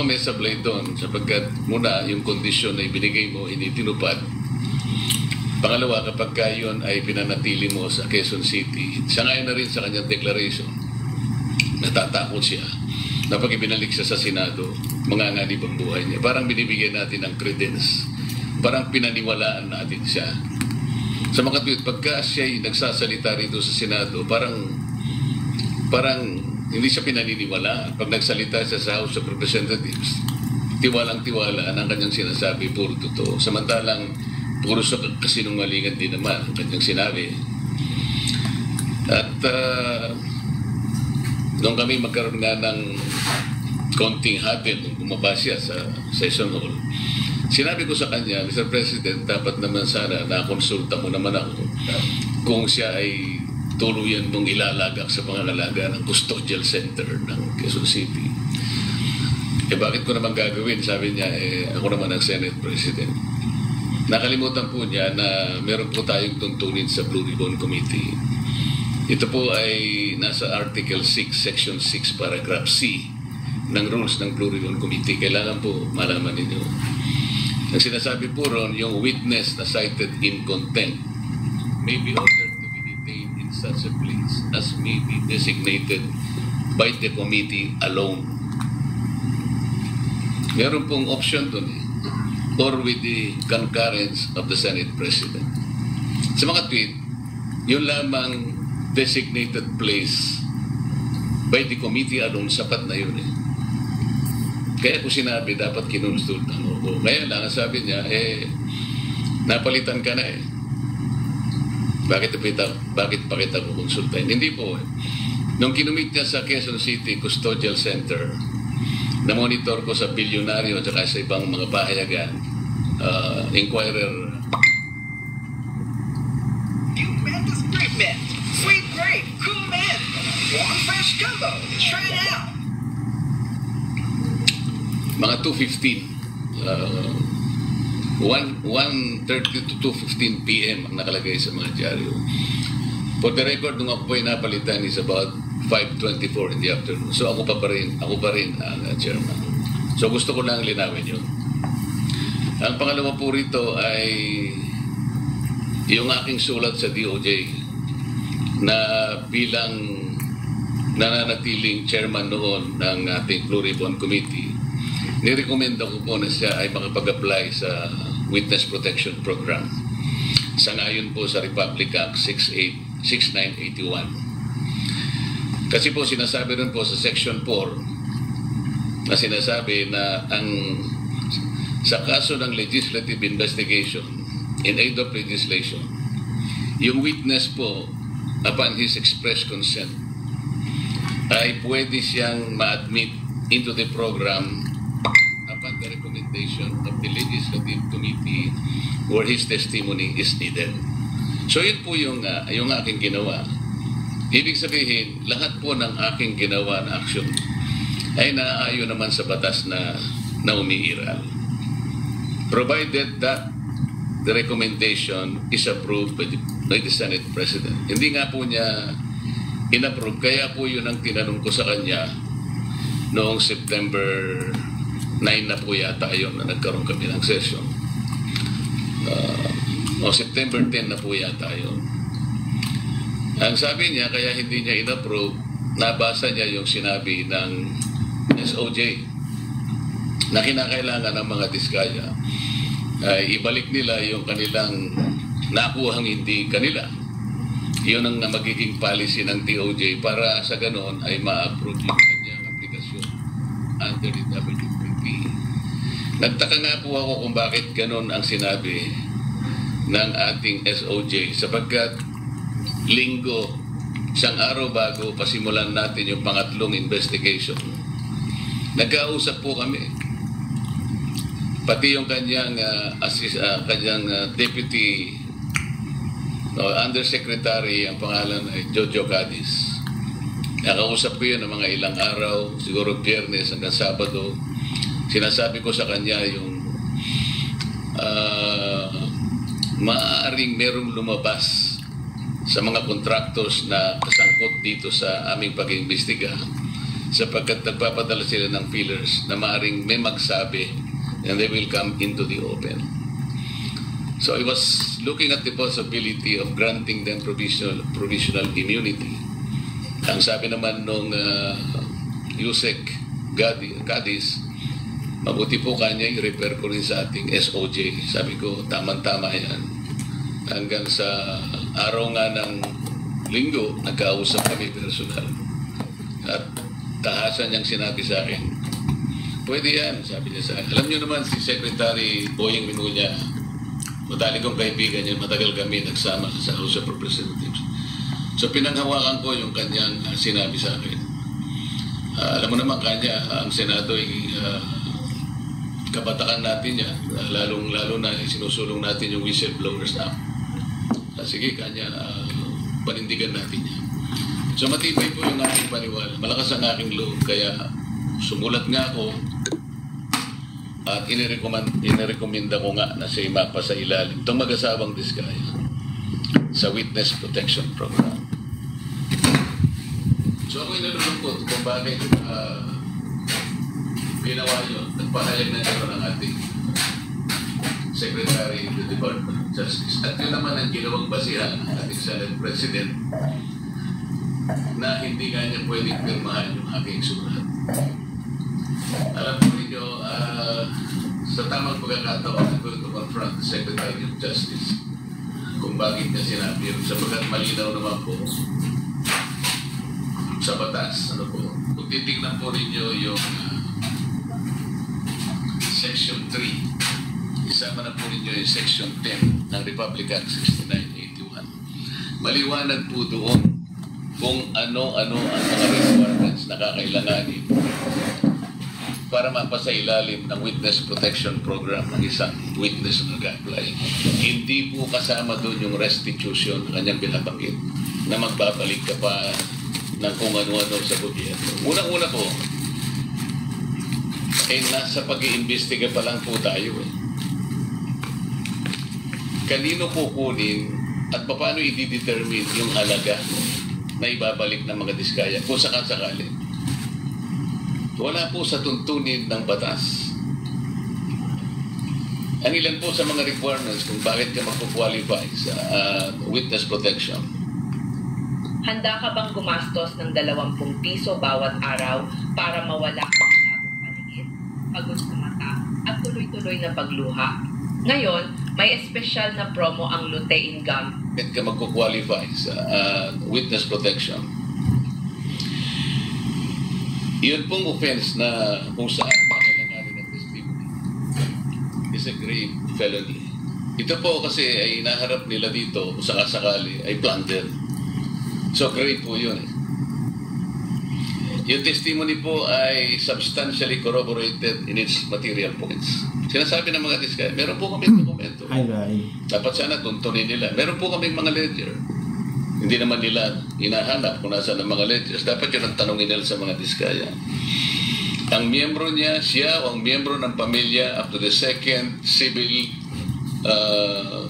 May sablay doon sapagkat muna yung kondisyon na ibinigay mo hindi tinupad. Pangalawa, kapag yun ay pinanatili mo sa Quezon City, sangayon na rin sa kanyang declaration, natatakot siya na pag ibinalik siya sa Senado, manganganib ang buhay niya. Parang binibigyan natin ng credence. Parang pinaniwalaan natin siya. Sa mga tweet, pagka siya ay nagsasalita rito sa Senado, parang hindi siya pinaniniwala. Pag nagsalita siya sa House of Representatives, tiwalang-tiwala ang kanyang sinasabi, puro totoo. Samantalang, puro sa kasinungalingan din naman ang kanyang sinabi. At nung kami magkaroon nga ng konting hatin nung bumaba siya sa session hall, sinabi ko sa kanya, Mr. President, dapat naman sana nakonsulta mo naman ako kung siya ay tuluyan mong ilalagak sa pangangalaga ng custodial center ng Quezon City. Bakit ko naman gagawin? Sabi niya, ako naman ang Senate President. Nakalimutan po niya na meron po tayong tuntunin sa Blue Ribbon Committee. Ito po ay nasa Article 6, Section 6, Paragraph C ng rules ng Blue Ribbon Committee. Kailangan po malaman ninyo. Ang sinasabi po ron, yung witness na cited in contempt may be ordered to be detained in such a place as may be designated by the committee alone. Meron pong option dun or with the concurrence of the Senate President. Sa mga tweet, yung lamang designated place by the committee alone, sapat na yun Kaya ko sinabi, dapat kinonsulta mo ko. Ngayon lang, sabi niya, napalitan ka na Bakit pa kita kukonsultahin? Hindi po Nung kinumit niya sa Quezon City Custodial Center, na-monitor ko sa bilyonaryo at sa ibang mga pahayagan, Inquirer. You met this great man. Sweet grape, cool man. Warm fresh gumbo. Try it out. Mga 2:15. 1:30 to 2:15 p.m. ang nakalagay sa mga dyaryo. For the record, nung ako po ay napalitan is about 5:24 in the afternoon. So ako pa rin ang chairman. So gusto ko lang linawin yun. Ang pangalawa po rito ay yung aking sulat sa DOJ na bilang nananatiling chairman noon ng ating Blue Ribbon Committee, nirekomenda ko po na siya ay makapag-apply sa Witness Protection Program. Sangayon po sa Republic Act 6981. Kasi po sinasabi rin po sa Section 4 na sinasabi na sa kaso ng legislative investigation in aid of legislation, yung witness po upon his express consent ay pwede siyang ma-admit into the program upon the recommendation of the Legislative Committee where his testimony is needed. So yun po yung aking ginawa. Ibig sabihin, lahat po ng aking ginawa na aksyon ay naaayon naman sa batas na umiiral. Provided that the recommendation is approved by the Senate President. Hindi nga po niya in-approve. Kaya po yun ang tinanong ko sa kanya noong September 9 na po yata yun na nagkaroon kami ng session. September 10 na po yata yun. Ang sabi niya, kaya hindi niya in-approve, nabasa niya yung sinabi ng SOJ na kinakailangan ng mga diskaya ay ibalik nila yung kanilang nakuhang hindi kanila. Yun ang magiging policy ng DOJ para sa ganon ay ma-approve yung kanyang aplikasyon under the WPP. Nagtaka nga po ako kung bakit ganon ang sinabi ng ating SOJ sapagkat linggo, isang araw bago pasimulan natin yung pangatlong investigation, nagkausap po kami. Pati yung kanyang deputy undersecretary, ang pangalan ay Jojo Cadiz. Nakausap ko yun ng mga ilang araw, siguro Biyernes hanggang Sabado. Sinasabi ko sa kanya yung maaaring merong lumabas sa mga contractors na kasangkot dito sa aming pag-iimbestiga sapagkat nagpapadala sila ng feelers na maaaring may magsabi and they will come into the open. So I was looking at the possibility of granting them provisional immunity. Ang sabi naman nung Yusek Gadis, mabuti po kanya i-refer ko rin sa ating SOJ. Sabi ko, tama-tama yan. Hanggang sa araw nga ng linggo, nagkausap kami personal. At tahasan niyang sinabi sa akin, pwede yan, sabi niya sa akin. Alam niyo naman si Secretary Boying Rimulya, madali kong kaibigan niya, matagal kami nagsama sa House of Representatives. So pinanghawakan ko yung kanyang sinabi sa akin. Alam mo naman kanya, ang Senado ay kabatakan natin yan, lalong-lalo na sinusulong natin yung whistleblowers na. Sige, kanya, panindigan natin yan. So matibay po yung aking paniwala, malakas ang aking loob, kaya sumulat nga ako at inirekomenda ko nga na siya mapa sa ilalim itong mag-asawang Diskaya sa Witness Protection Program. So ako inalulungkot kung bakit ginawa yun. Nagpahayag na gano'n ang ating Secretary of the Department of Justice. At yun naman ang ginawang basihan ng ating Senate President na hindi nga niya pwedeng pirmahan yung aking sulat. Alam po ninyo, sa tamang pagkakataon, I'm going to confront the Secretary of Justice kung bakit niya sinabi yun. Sapagkat malinaw naman po sa batas. Ano po? Kung titignan po ninyo yung Section 3, isama na po ninyo yung Section 10 ng Republic Act 6981. Maliwanag po doon kung ano-ano ang mga requirements na kakailanganin para mapasailalim ng Witness Protection Program ng isang witness na nag-apply. Hindi po kasama doon yung restitution na kanyang binabanggit na magbabalik ka pa ng kung ano-ano sa gobyerno. Unang-una po, nasa pag-iimbestiga pa lang po tayo. Kanino kukunin at paano i-determine yung halaga na ibabalik ng mga Diskaya kung sakasakali? Wala po sa tuntunin ng batas. Ang ilan po sa mga requirements kung bakit ka magpo-qualify sa witness protection. Handa ka bang gumastos ng 20 piso bawat araw para mawala ang labong paligid, pagod sa mata, at tuloy-tuloy na pagluha? Ngayon, may espesyal na promo ang lutein gum. Bakit ka magpo-qualify sa witness protection? Yun pong offense na kung saan pakailanganin ng testimony is a grave felony. Ito po kasi ay naharap nila dito sa kasakali ay plunder. So grave po yun. Yung testimony po ay substantially corroborated in its material points. Sinasabi ng mga Diskaya, meron po kami dokumento. Dapat sana tuntunin nila. Meron po kami mga ledger. Hindi naman nila hinahanap kung nasaan ang mga ledgers. Dapat yun ang tanongin nila sa mga Diskaya. Ang miyembro niya, siya o ang miyembro ng pamilya up to the second civil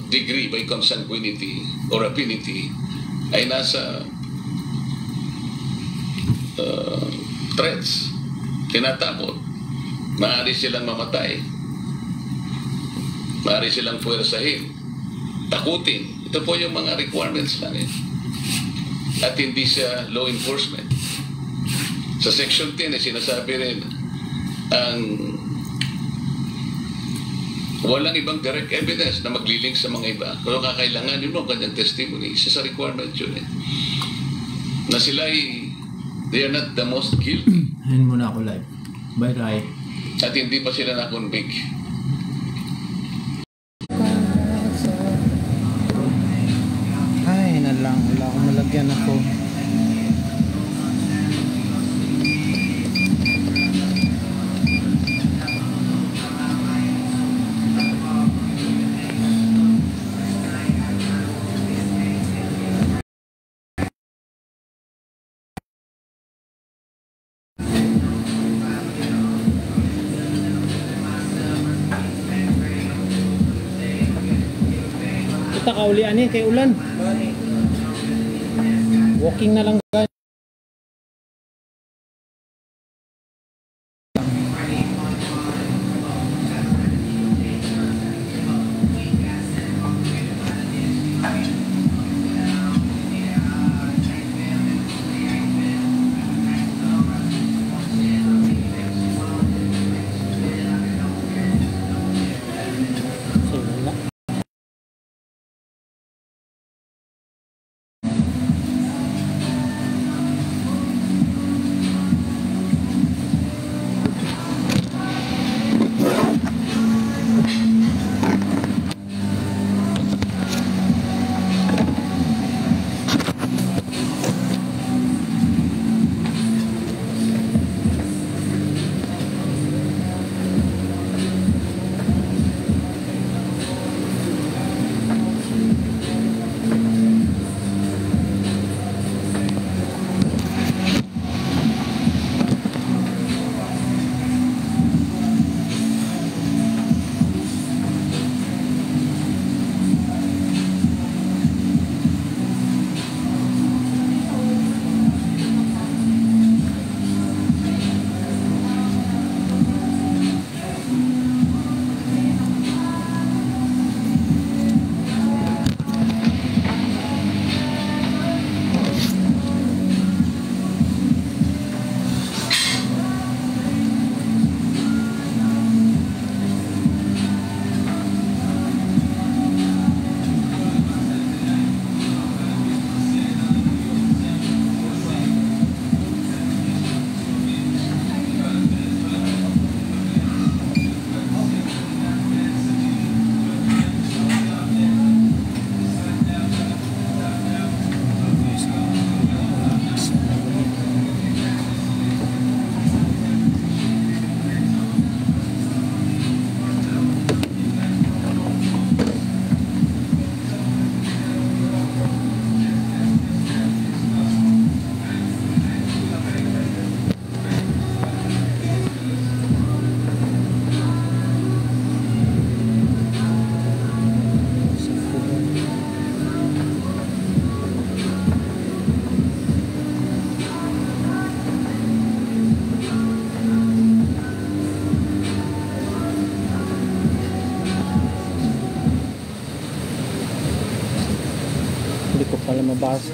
degree by consanguinity or affinity ay nasa threats, tinatakot. Maaari silang mamatay. Maaari silang puwersahin, takutin. Ito po yung mga requirements lang eh. At hindi siya law enforcement. Sa Section 10 sinasabi rin ang walang ibang direct evidence na maglilink sa mga iba. Pero kakailanganin mo kanyang testimony. Isa sa requirement yun eh. Na sila they are not the most guilty. Ayan muna ako live. Bye-bye. At hindi pa sila na-convict. Wala akong malagyan ako. Kita kaulian eh kay ulan. Walking na lang. na mabasa.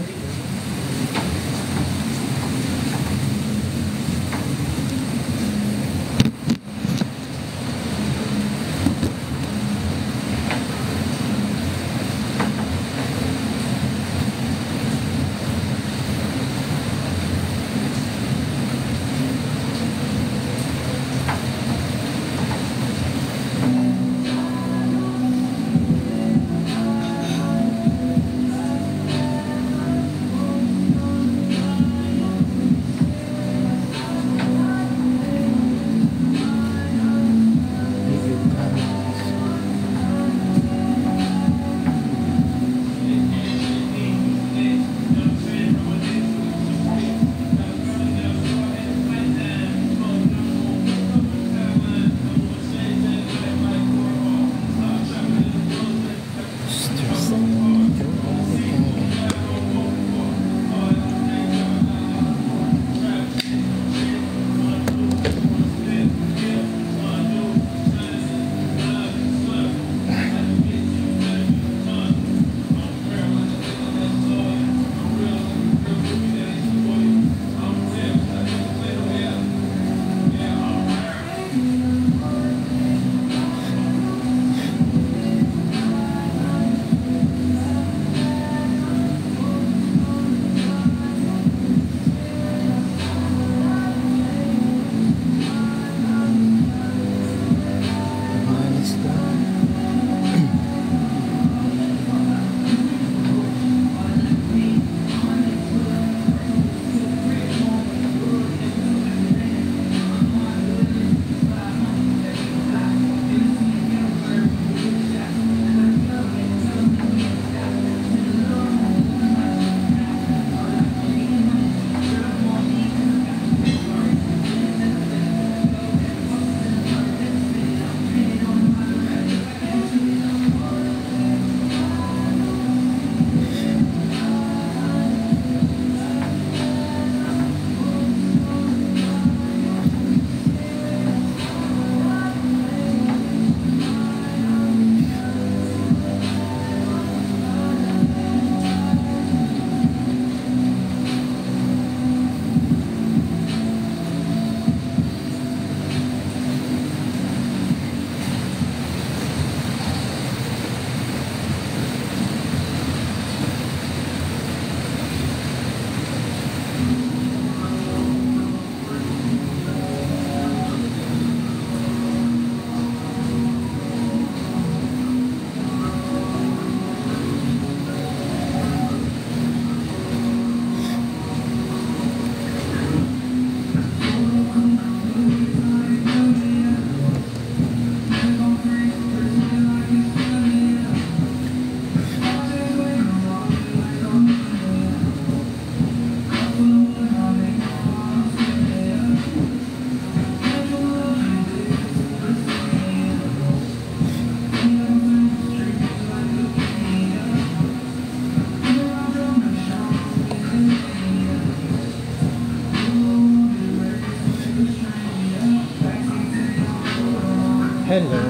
Hello.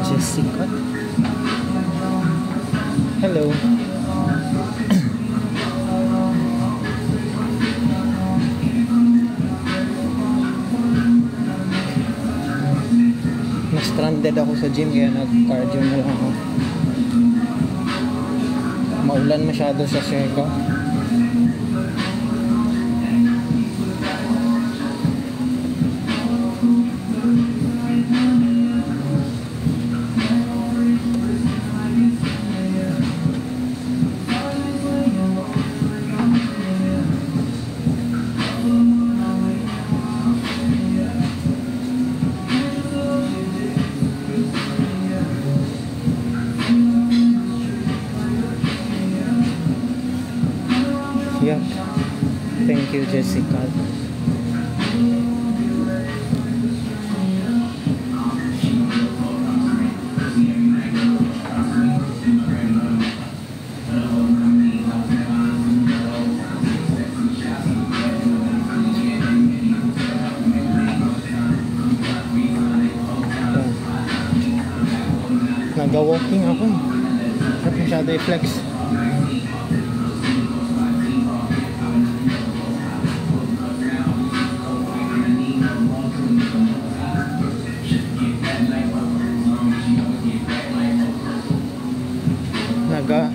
Jessica. Hello. Na-stranded ako sa gym kaya nag-cardio na lang ako. Maulan masyado sa Siargao. Yeah. Thank you, Jessica. Nag-walking ako eh. Ba't masyado i-flex? Naga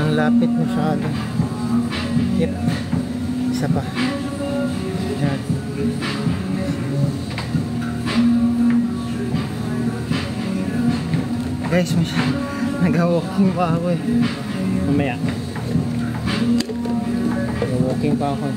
ang lapit masyado. Yep, isa pa. Yan. Guys, masyado nag-walking pa ako eh. Mamaya walking pa ako.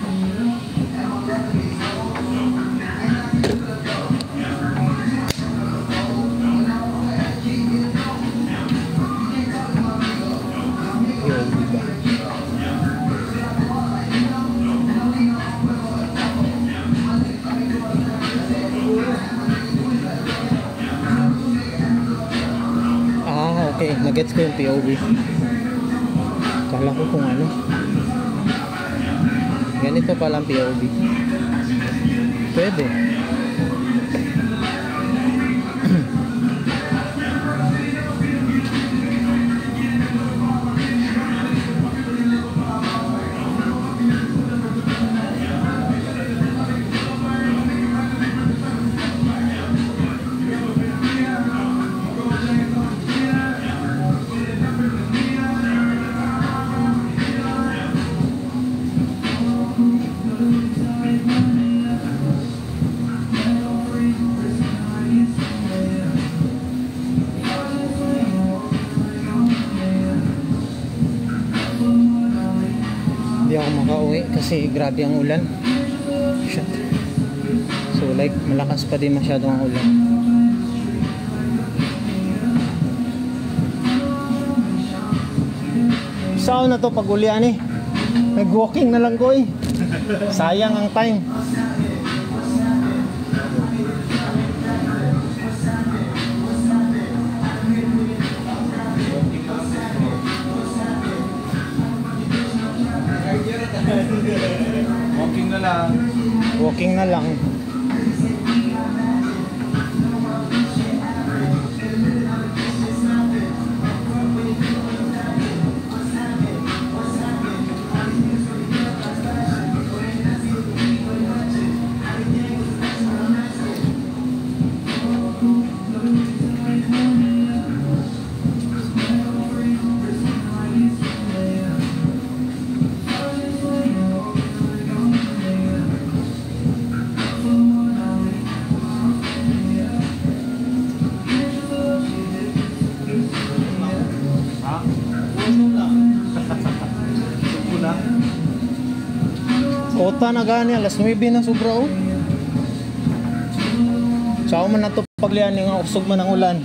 Okay, nagets ko yung POV. Kala ko kung ano. Ganito palang POV. Pwede. Hindi ako makauwi kasi grabe ang ulan. Shit. So like malakas pa din masyado ang ulan. Saan na to pag ulian eh? Nag-walking na lang ko eh. Sayang ang time. Walking na lang. Walking na lang. Kota na gani, alas 9 na sobra oh. Saan man na ito paglian yung usog man ng ulan.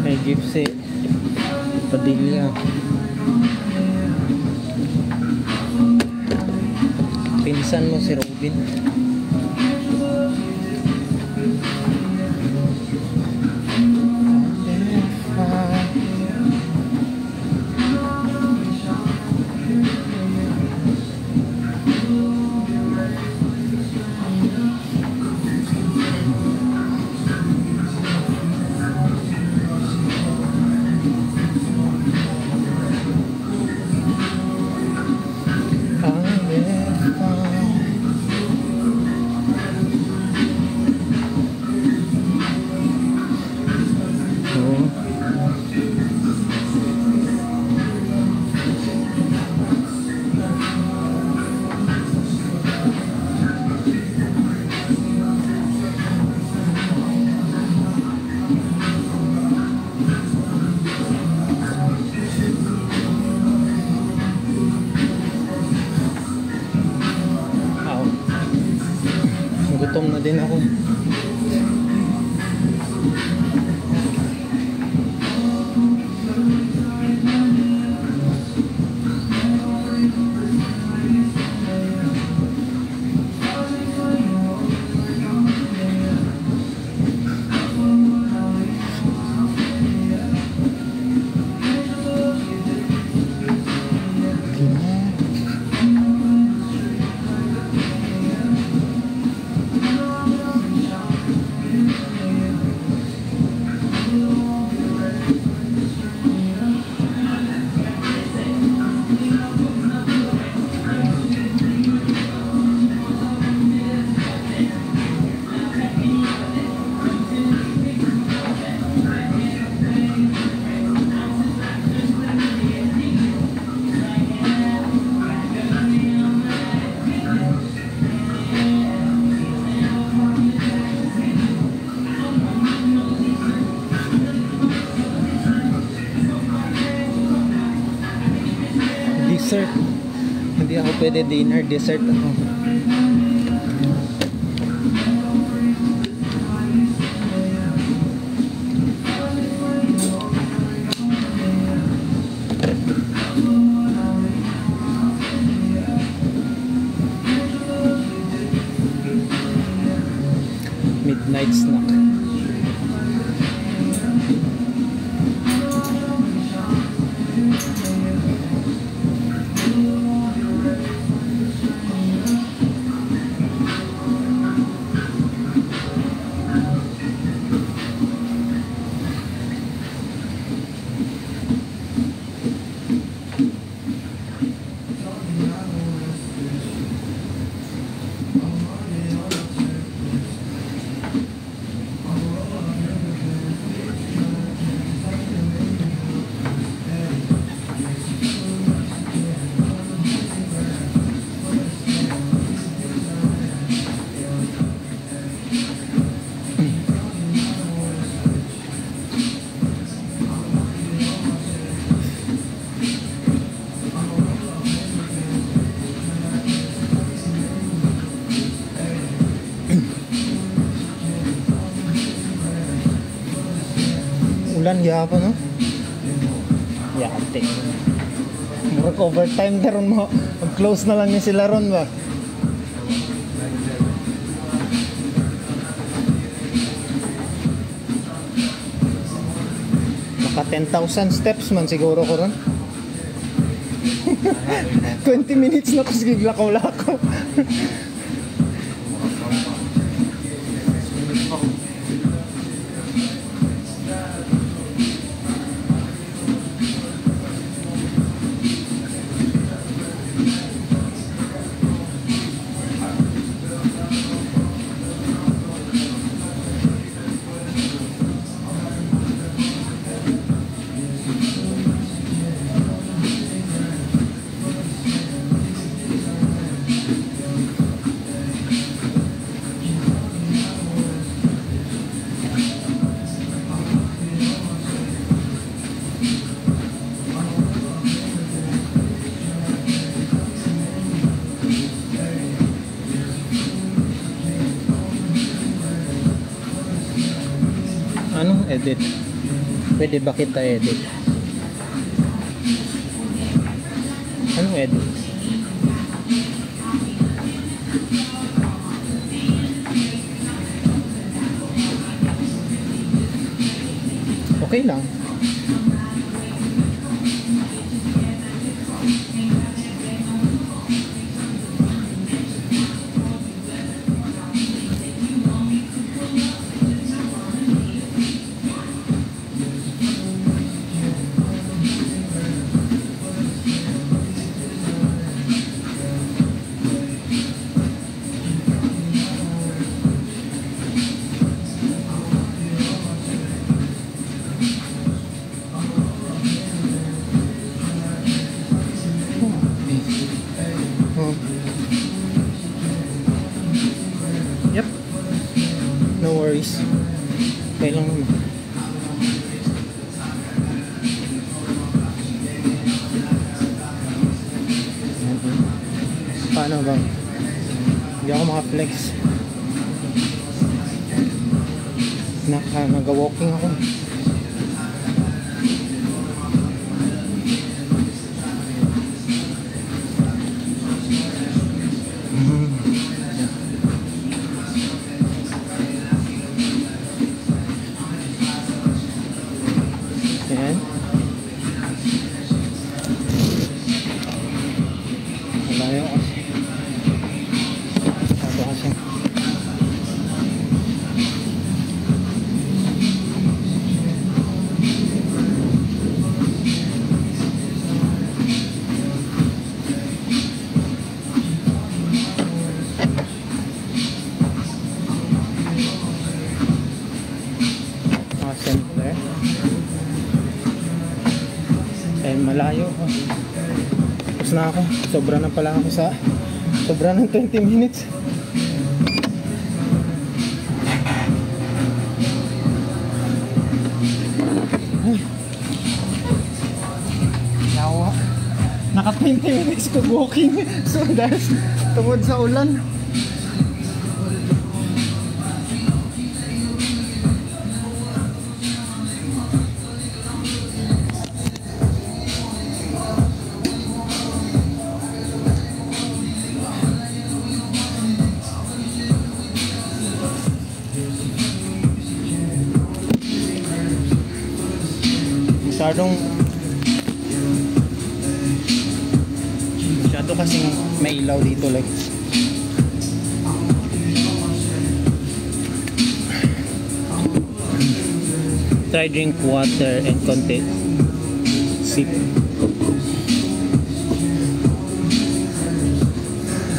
May gift si Padilla. Pinsan mo si Robin. din ako. Dessert. Hindi ako pwede dinner, dessert ako. Midnight snack. Ulan gyapon no? Yate. Murag overtime karon mo. Mag-close na lang ni sila ron ba? Maka 10,000 steps man siguro ko ron. 20 minutes na ko sige lakaw-lakaw. Anong edit? Pwede ba kita edit? Anong edit? Okay lang. Yep. No worries. Okay lang naman. Paano ba? Hindi ako maka-flex. Nag-walking ako. Ayan. Malayo kasi. Sabi kasi. Center. And malayo ako. Tapos na ako. Sobra na pala ako sa sobra ng 20 minutes. Yawa. Naka 20 minutes ko walking. So dahil tungod sa ulan. Masyado kasing may ilaw dito, like try drink water and content sip.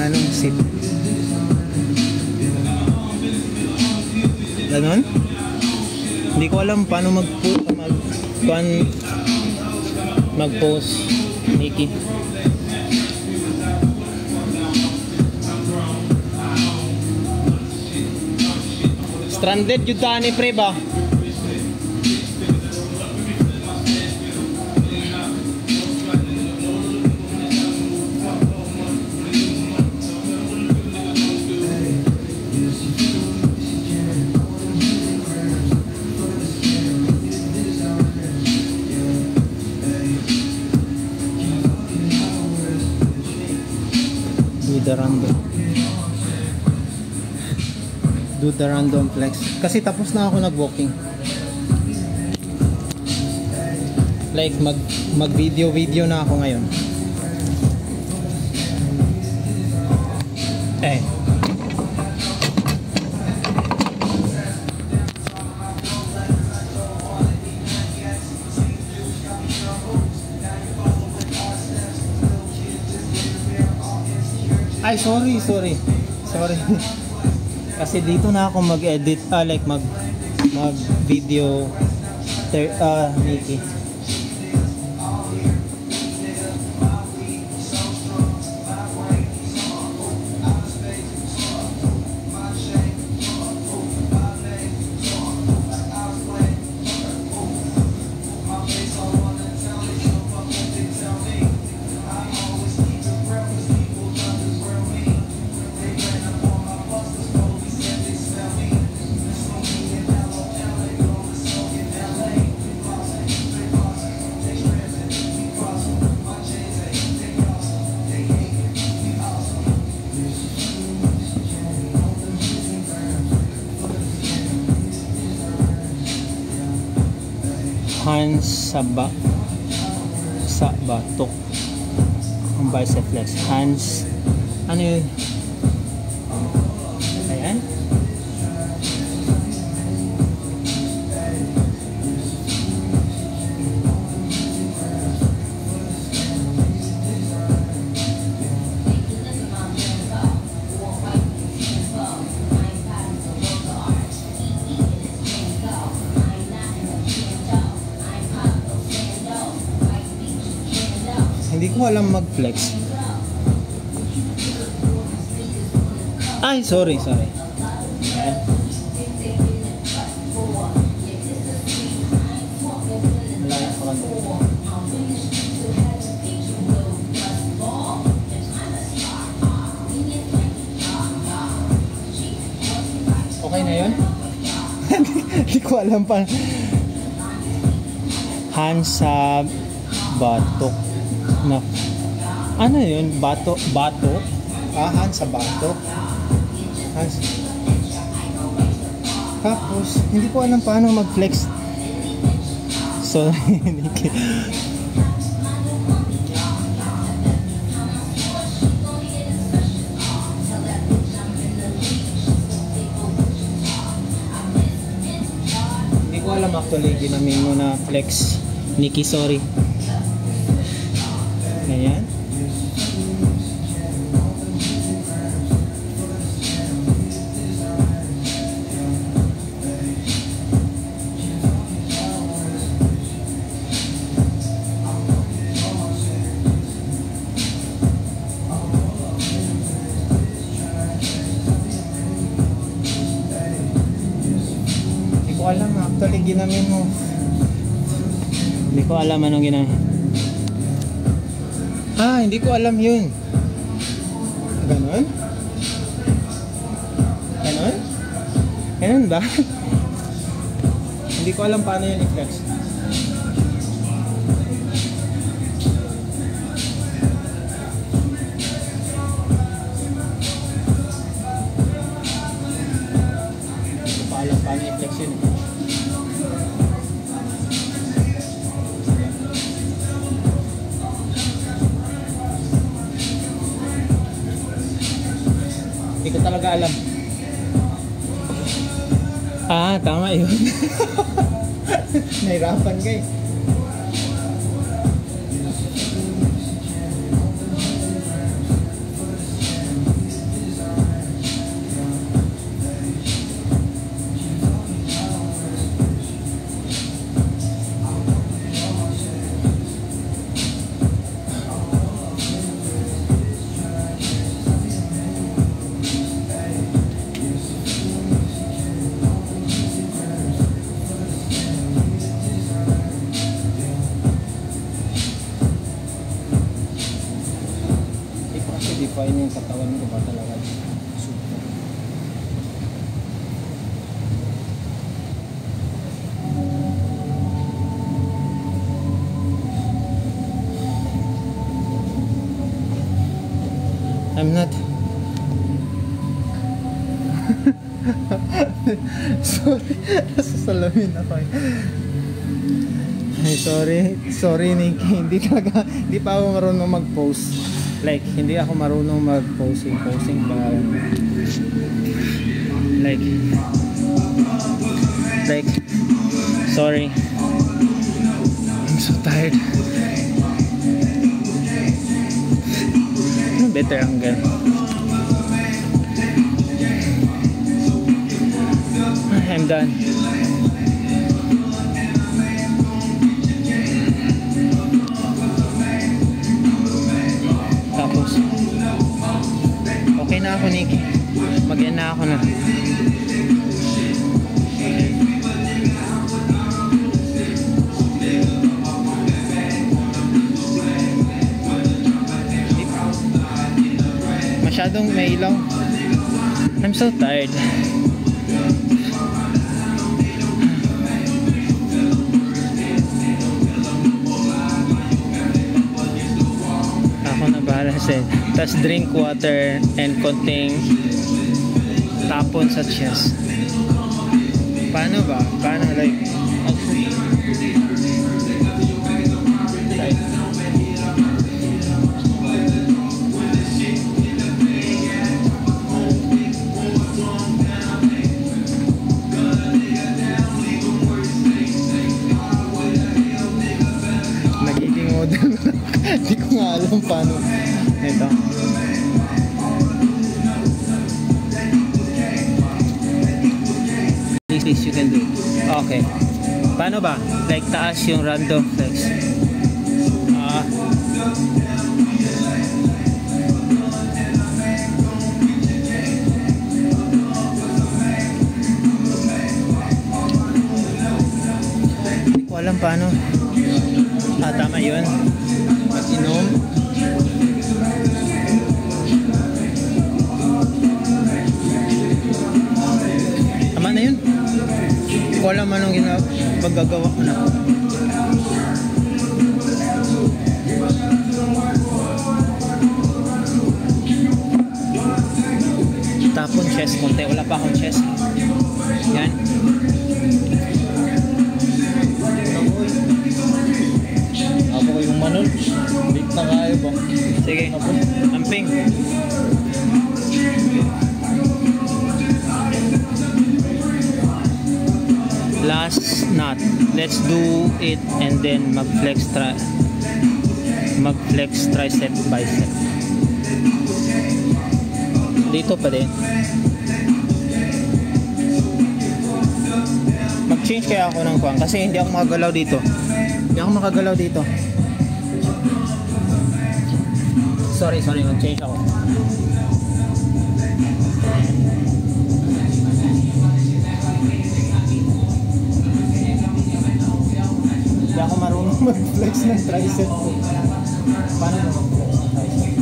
Anong sip? Ganon? Hindi ko alam paano mag-post, Nikki. Stranded yun tani pre ba? Do the random flex. Kasi tapos na ako nag-walking. Like mag video na ako ngayon. Ay, sorry. Kasi dito na ako mag-edit, like mag-video, Nikki. Hands sa batok. Ang bicep flex. Hands. Ano yun? Ayan. Hindi ko alam mag-flex. Ay, sorry. Ayan. Okay na yun? Hindi ko ko alam pa. Hands sa batok. Na, ano yun? Bato? Hands sa batok. Hands. Tapos, hindi ko alam paano mag-flex. So, hindi ko alam actually, ginamit mo na flex. Nikki, sorry. Ganyan. Hindi ko alam actually, ginamit mo. Hindi ko alam anong ginamit. Hindi ko alam yun. Ganon? Ganon? Ganon ba? Hindi ko alam paano yun i-flex. Hindi ko pa alam paano i-flex yun. Hindi ko talaga alam. Tama yun. Nahirapan ka eh. Define yung katawan ko ba talaga super. I'm not sorry, sasalamin ako eh. Sorry Nikki, hindi pa ako marunong mag-post. Like, hindi ako marunong mag-posing ba? Like, sorry. I'm so tired. Better angle. I'm done. Tapos okay na ako, Nikki. Mag-end na ako na. Masyadong may ilaw. I'm so tired. Tapos drink water and konting tapon sa chest. Paano ba? Paano like nagiging model. Hindi ko nga alam paano. Ito. This you can do. Okay. Paano ba? Like taas yung random flex. Hindi ko alam paano. Tama yun. Mag-inom. Tama na yun. Hindi ko alam anong paggagawa ko na. Tapon chest konti. Wala pa akong chest. Yan. Ako ko yung manol. Big na kayo ba? Sige. Amping. Last knot. Let's do it and then mag-flex tricep bicep. Dito pa din. Mag-change kaya ako ng kuwang kasi hindi ako makagalaw dito. Sorry, mag-change ako. Hindi ako marunong mag-flex ng tricep ko. Paano ba mag-flex ng tricep?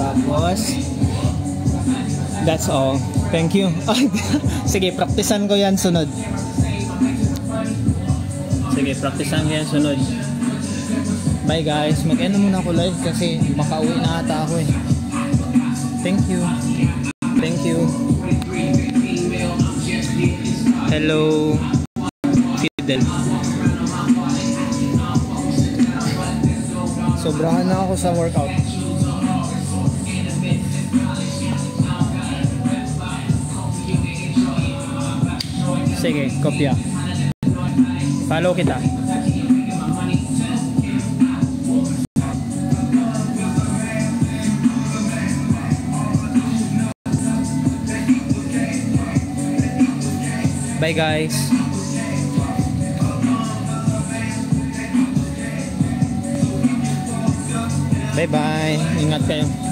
Tapos, that's all. Thank you. Sige, praktisan ko yan sunod. Bye guys. Mag-end na muna ako live kasi makauwi na ata ako eh. Thank you. Hello, Fidel. Sobrahan na ako sa workout. Sige, kopya. Follow kita. Bye guys. Bye bye. Ingat kayo.